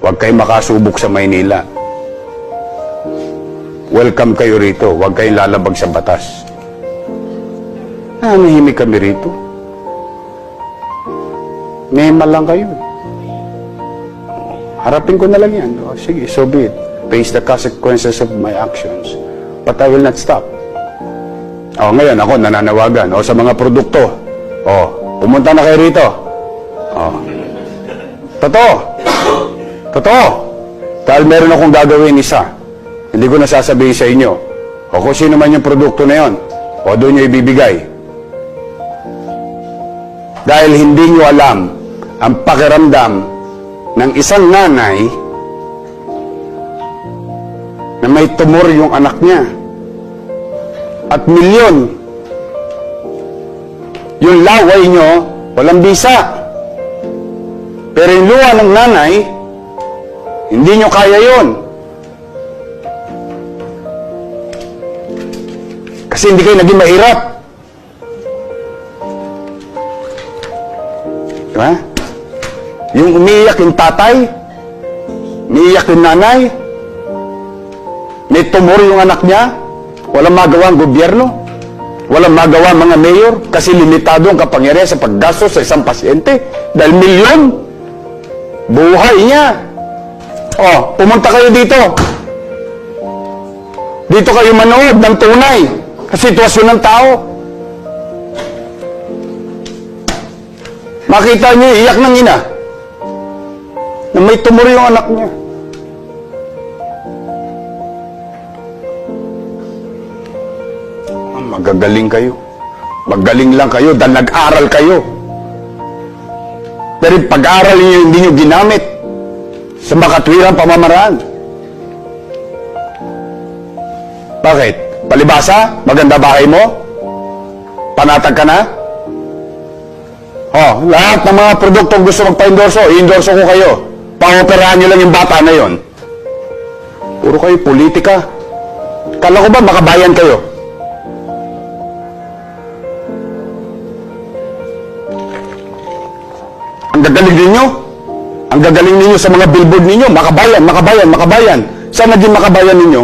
Huwag kayo makasubok sa Maynila. Welcome kayo rito. Huwag kayong lalabag sa batas. Nanahimik kami rito. Mema lang kayo. Harapin ko na lang yan. O, sige, so be it. Face the consequences of my actions. But I will not stop. O, ngayon ako nananawagan. O, sa mga produkto. O, pumunta na kayo rito. O. Totoo. Totoo. Dahil meron akong gagawin isa. Hindi ko nasasabihin sa inyo. O kung sino man yung produkto na yon, o doon nyo ibibigay. Dahil hindi nyo alam ang pakiramdam ng isang nanay na may tumor yung anak niya. At milyon. Yung laway nyo, walang bisa. Pero yung luha ng nanay, hindi nyo kaya yun. Kasi hindi kayo naging mahirap. Diba? Yung umiiyak yung tatay, umiiyak yung nanay, may tumor yung anak niya, walang magawa ang gobyerno, walang magawa ang mga mayor, kasi limitado ang kapangyarihan sa paggastos sa isang pasyente. Dahil milyon, buhay niya. O, pumunta kayo dito. Dito kayo manood ng tunay sa sitwasyon ng tao. Makita niyo, iyak ng ina na may tumor yung anak niya. Magagaling kayo. Magaling lang kayo dahil nag-aral kayo. Pero pag-aral niyo hindi niyo ginamit sa makatwirang pamamaraan. Bakit? Palibasa? Maganda bahay mo? Panatag ka na? Oh, lahat ng mga produktong gusto magpa-endorso, i-endorso ko kayo. Pang-operahan nyo lang yung bata na yon. Puro kayo politika. Kala ko ba makabayan kayo? Ang gagaling ninyo. Ang gagaling ninyo sa mga billboard ninyo. Makabayan, makabayan, makabayan. Saan naging makabayan ninyo?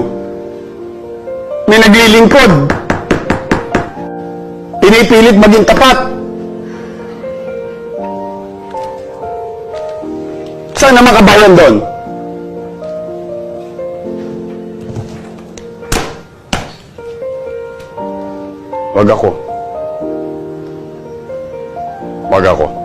May naglilingkod. Pinipilit maging tapat. Saan na makabayan doon? Wag ako. Wag ako.